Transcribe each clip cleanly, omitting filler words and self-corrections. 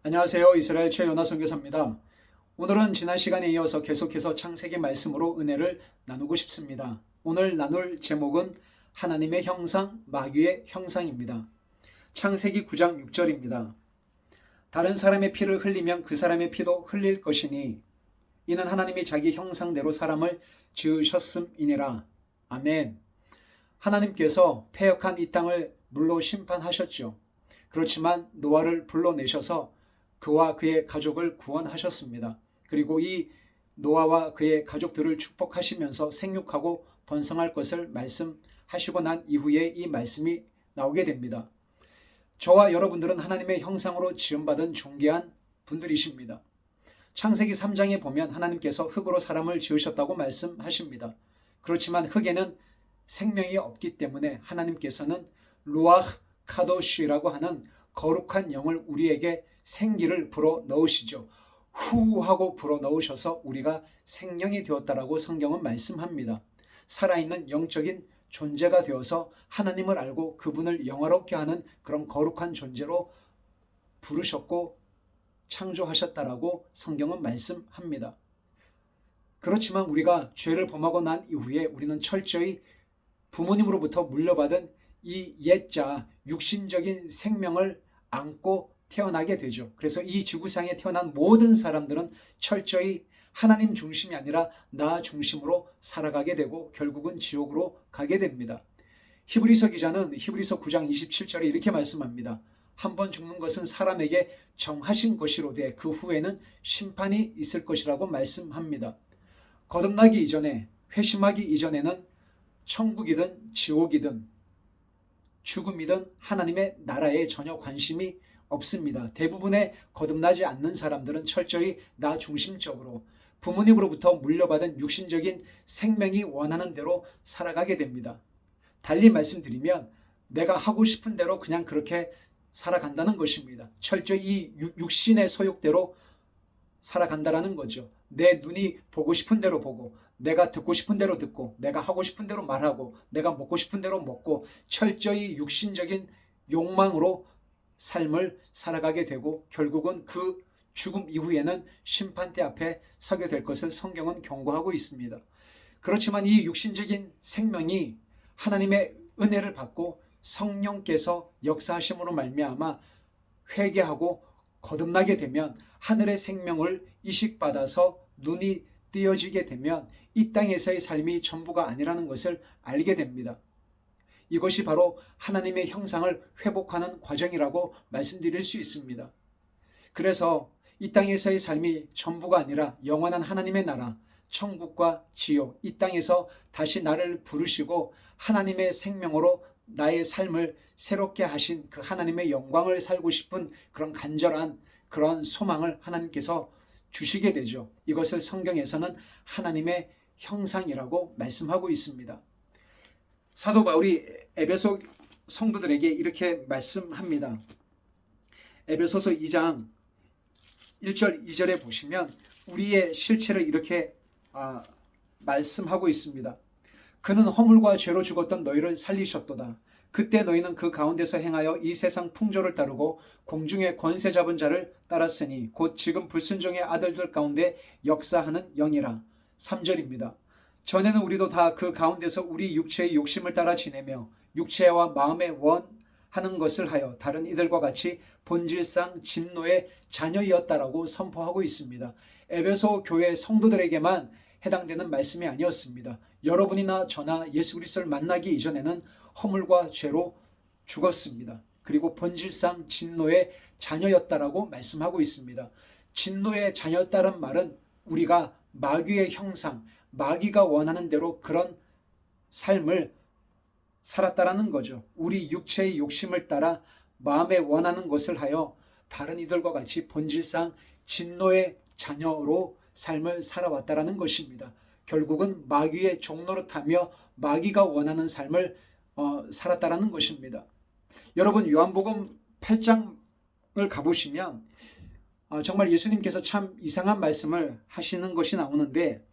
안녕하세요. 이스라엘 최연아 선교사입니다. 오늘은 지난 시간에 이어서 계속해서 창세기 말씀으로 은혜를 나누고 싶습니다. 오늘 나눌 제목은 하나님의 형상, 마귀의 형상입니다. 창세기 9장 6절입니다. 다른 사람의 피를 흘리면 그 사람의 피도 흘릴 것이니 이는 하나님이 자기 형상대로 사람을 지으셨음이니라. 아멘. 하나님께서 패역한 이 땅을 물로 심판하셨죠. 그렇지만 노아를 불러내셔서 그와 그의 가족을 구원하셨습니다. 그리고 이 노아와 그의 가족들을 축복하시면서 생육하고 번성할 것을 말씀하시고 난 이후에 이 말씀이 나오게 됩니다. 저와 여러분들은 하나님의 형상으로 지음받은 존귀한 분들이십니다. 창세기 3장에 보면 하나님께서 흙으로 사람을 지으셨다고 말씀하십니다. 그렇지만 흙에는 생명이 없기 때문에 하나님께서는 루아흐 카도시라고 하는 거룩한 영을 우리에게 생기를 불어 넣으시죠. 후 하고 불어 넣으셔서 우리가 생명이 되었다라고 성경은 말씀합니다. 살아있는 영적인 존재가 되어서 하나님을 알고 그분을 영화롭게 하는 그런 거룩한 존재로 부르셨고 창조하셨다라고 성경은 말씀합니다. 그렇지만 우리가 죄를 범하고 난 이후에 우리는 철저히 부모님으로부터 물려받은 이 옛자 육신적인 생명을 안고 태어나게 되죠. 그래서 이 지구상에 태어난 모든 사람들은 철저히 하나님 중심이 아니라 나 중심으로 살아가게 되고 결국은 지옥으로 가게 됩니다. 히브리서 기자는 히브리서 9장 27절에 이렇게 말씀합니다. 한번 죽는 것은 사람에게 정하신 것이로되 그 후에는 심판이 있을 것이라고 말씀합니다. 거듭나기 이전에, 회심하기 이전에는 천국이든 지옥이든 죽음이든 하나님의 나라에 전혀 관심이 없습니다. 대부분의 거듭나지 않는 사람들은 철저히 나 중심적으로 부모님으로부터 물려받은 육신적인 생명이 원하는 대로 살아가게 됩니다. 달리 말씀드리면 내가 하고 싶은 대로 그냥 그렇게 살아간다는 것입니다. 철저히 이 육신의 소욕대로 살아간다라는 거죠. 내 눈이 보고 싶은 대로 보고 내가 듣고 싶은 대로 듣고 내가 하고 싶은 대로 말하고 내가 먹고 싶은 대로 먹고 철저히 육신적인 욕망으로 삶을 살아가게 되고 결국은 그 죽음 이후에는 심판대 앞에 서게 될 것을 성경은 경고하고 있습니다. 그렇지만 이 육신적인 생명이 하나님의 은혜를 받고 성령께서 역사하심으로 말미암아 회개하고 거듭나게 되면 하늘의 생명을 이식받아서 눈이 띄어지게 되면 이 땅에서의 삶이 전부가 아니라는 것을 알게 됩니다. 이것이 바로 하나님의 형상을 회복하는 과정이라고 말씀드릴 수 있습니다. 그래서 이 땅에서의 삶이 전부가 아니라 영원한 하나님의 나라, 천국과 지옥, 이 땅에서 다시 나를 부르시고 하나님의 생명으로 나의 삶을 새롭게 하신 그 하나님의 영광을 살고 싶은 그런 간절한 그런 소망을 하나님께서 주시게 되죠. 이것을 성경에서는 하나님의 형상이라고 말씀하고 있습니다. 사도 바울이 에베소 성도들에게 이렇게 말씀합니다. 에베소서 2장 1절 2절에 보시면 우리의 실체를 이렇게 말씀하고 있습니다. 그는 허물과 죄로 죽었던 너희를 살리셨도다. 그때 너희는 그 가운데서 행하여 이 세상 풍조를 따르고 공중의 권세 잡은 자를 따랐으니 곧 지금 불순종의 아들들 가운데 역사하는 영이라. 3절입니다. 전에는 우리도 다 그 가운데서 우리 육체의 욕심을 따라 지내며 육체와 마음에 원하는 것을 하여 다른 이들과 같이 본질상 진노의 자녀이었다라고 선포하고 있습니다. 에베소 교회 성도들에게만 해당되는 말씀이 아니었습니다. 여러분이나 저나 예수 그리스도를 만나기 이전에는 허물과 죄로 죽었습니다. 그리고 본질상 진노의 자녀였다라고 말씀하고 있습니다. 진노의 자녀였다는 말은 우리가 마귀의 형상, 마귀가 원하는 대로 그런 삶을 살았다라는 거죠. 우리 육체의 욕심을 따라 마음에 원하는 것을 하여 다른 이들과 같이 본질상 진노의 자녀로 삶을 살아왔다라는 것입니다. 결국은 마귀의 종노릇하며 마귀가 원하는 삶을 살았다라는 것입니다. 여러분 요한복음 8장을 가보시면 정말 예수님께서 참 이상한 말씀을 하시는 것이 나오는데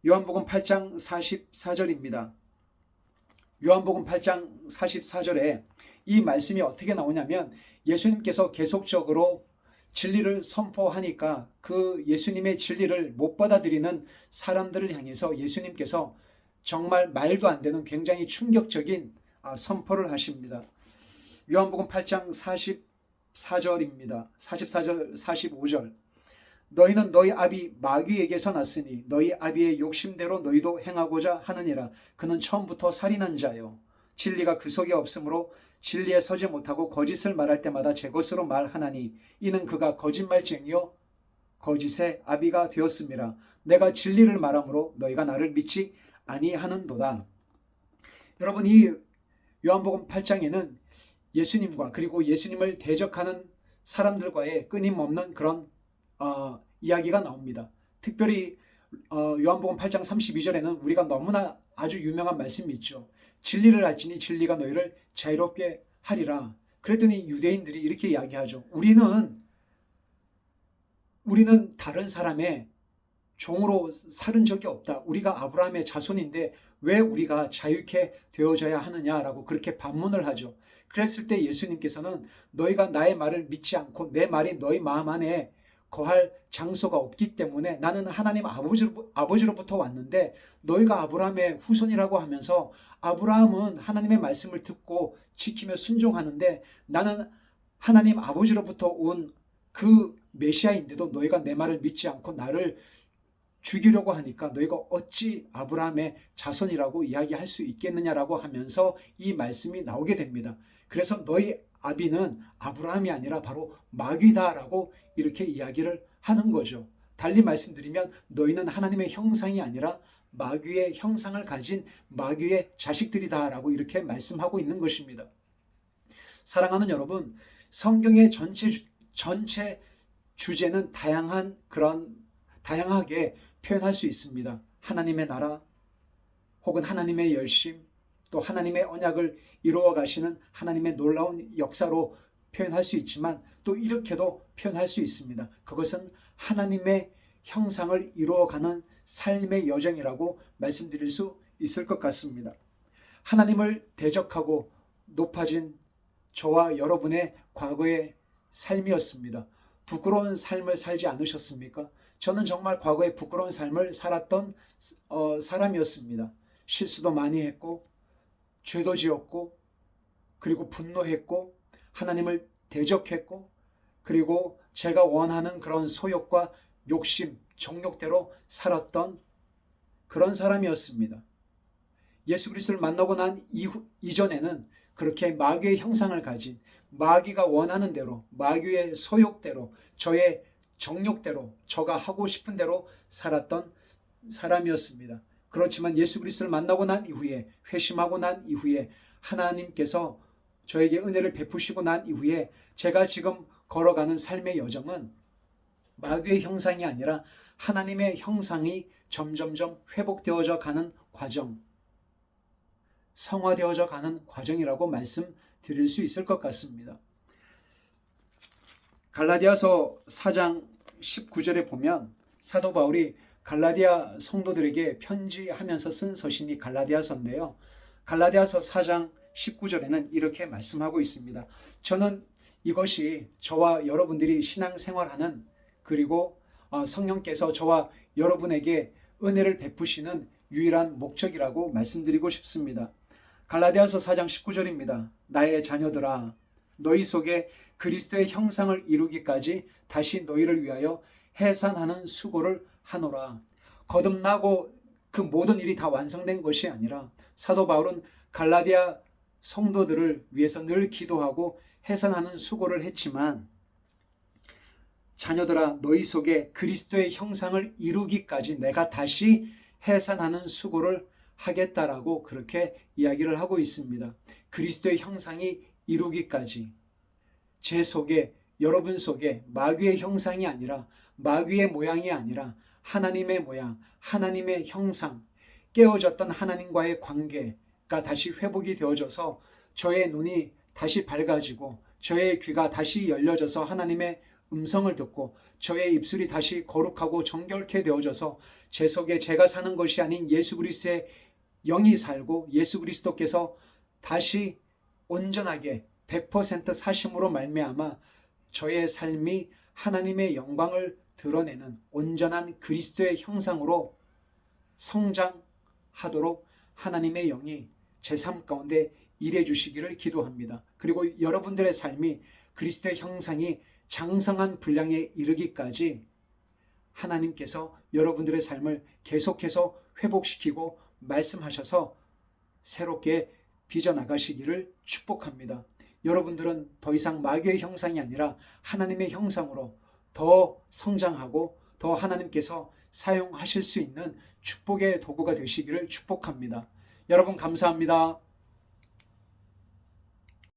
요한복음 8장 44절입니다. 요한복음 8장 44절에 이 말씀이 어떻게 나오냐면 예수님께서 계속적으로 진리를 선포하니까 그 예수님의 진리를 못 받아들이는 사람들을 향해서 예수님께서 정말 말도 안 되는 굉장히 충격적인 선포를 하십니다. 요한복음 8장 44절입니다. 44절, 45절. 너희는 너희 아비 마귀에게서 났으니 너희 아비의 욕심대로 너희도 행하고자 하느니라. 그는 처음부터 살인한 자요, 진리가 그 속에 없으므로 진리에 서지 못하고 거짓을 말할 때마다 제 것으로 말하나니 이는 그가 거짓말쟁이요 거짓의 아비가 되었음이라. 내가 진리를 말하므로 너희가 나를 믿지 아니하는도다. 여러분, 이 요한복음 8장에는 예수님과 그리고 예수님을 대적하는 사람들과의 끊임없는 그런 이야기가 나옵니다. 특별히 요한복음 8장 32절에는 우리가 너무나 아주 유명한 말씀이 있죠. 진리를 알지니 진리가 너희를 자유롭게 하리라. 그랬더니 유대인들이 이렇게 이야기하죠. 우리는 다른 사람의 종으로 살은 적이 없다. 우리가 아브라함의 자손인데 왜 우리가 자유케 되어져야 하느냐라고 그렇게 반문을 하죠. 그랬을 때 예수님께서는 너희가 나의 말을 믿지 않고 내 말이 너희 마음 안에 거할 장소가 없기 때문에 나는 하나님 아버지로부터 왔는데 너희가 아브라함의 후손이라고 하면서 아브라함은 하나님의 말씀을 듣고 지키며 순종하는데 나는 하나님 아버지로부터 온 그 메시아인데도 너희가 내 말을 믿지 않고 나를 죽이려고 하니까 너희가 어찌 아브라함의 자손이라고 이야기할 수 있겠느냐라고 하면서 이 말씀이 나오게 됩니다. 그래서 너희 아비는 아브라함이 아니라 바로 마귀다라고 이렇게 이야기를 하는 거죠. 달리 말씀드리면 너희는 하나님의 형상이 아니라 마귀의 형상을 가진 마귀의 자식들이다라고 이렇게 말씀하고 있는 것입니다. 사랑하는 여러분, 성경의 전체 주제는 다양하게 표현할 수 있습니다. 하나님의 나라, 혹은 하나님의 열심, 또 하나님의 언약을 이루어 가시는 하나님의 놀라운 역사로 표현할 수 있지만 또 이렇게도 표현할 수 있습니다. 그것은 하나님의 형상을 이루어가는 삶의 여정이라고 말씀드릴 수 있을 것 같습니다. 하나님을 대적하고 높아진 저와 여러분의 과거의 삶이었습니다. 부끄러운 삶을 살지 않으셨습니까? 저는 정말 과거에 부끄러운 삶을 살았던 사람이었습니다. 실수도 많이 했고 죄도 지었고 그리고 분노했고 하나님을 대적했고 그리고 제가 원하는 그런 소욕과 욕심, 정욕대로 살았던 그런 사람이었습니다. 예수 그리스도를 만나고 난 이전에는 그렇게 마귀의 형상을 가진 마귀가 원하는 대로 마귀의 소욕대로 저의 정욕대로 저가 하고 싶은 대로 살았던 사람이었습니다. 그렇지만 예수 그리스도를 만나고 난 이후에 회심하고 난 이후에 하나님께서 저에게 은혜를 베푸시고 난 이후에 제가 지금 걸어가는 삶의 여정은 마귀의 형상이 아니라 하나님의 형상이 점점점 회복되어져 가는 과정, 성화되어져 가는 과정이라고 말씀드릴 수 있을 것 같습니다. 갈라디아서 4장 19절에 보면 사도 바울이 갈라디아 성도들에게 편지하면서 쓴 서신이 갈라디아서인데요. 갈라디아서 4장 19절에는 이렇게 말씀하고 있습니다. 저는 이것이 저와 여러분들이 신앙생활하는 그리고 성령께서 저와 여러분에게 은혜를 베푸시는 유일한 목적이라고 말씀드리고 싶습니다. 갈라디아서 4장 19절입니다. 나의 자녀들아, 너희 속에 그리스도의 형상을 이루기까지 다시 너희를 위하여 해산하는 수고를 하노라. 거듭나고 그 모든 일이 다 완성된 것이 아니라 사도 바울은 갈라디아 성도들을 위해서 늘 기도하고 해산하는 수고를 했지만 자녀들아, 너희 속에 그리스도의 형상을 이루기까지 내가 다시 해산하는 수고를 하겠다라고 그렇게 이야기를 하고 있습니다. 그리스도의 형상이 이루기까지 제 속에, 여러분 속에 마귀의 형상이 아니라 마귀의 모양이 아니라 하나님의 모양, 하나님의 형상, 깨어졌던 하나님과의 관계가 다시 회복이 되어져서 저의 눈이 다시 밝아지고 저의 귀가 다시 열려져서 하나님의 음성을 듣고 저의 입술이 다시 거룩하고 정결케 되어져서 제 속에 제가 사는 것이 아닌 예수 그리스도의 영이 살고 예수 그리스도께서 다시 온전하게 100% 사심으로 말미암아 저의 삶이 하나님의 영광을 드러내는 온전한 그리스도의 형상으로 성장하도록 하나님의 영이 제 삶 가운데 일해 주시기를 기도합니다. 그리고 여러분들의 삶이 그리스도의 형상이 장성한 분량에 이르기까지 하나님께서 여러분들의 삶을 계속해서 회복시키고 말씀하셔서 새롭게 빚어나가시기를 축복합니다. 여러분들은 더 이상 마귀의 형상이 아니라 하나님의 형상으로 더 성장하고 더 하나님께서 사용하실 수 있는 축복의 도구가 되시기를 축복합니다. 여러분 감사합니다.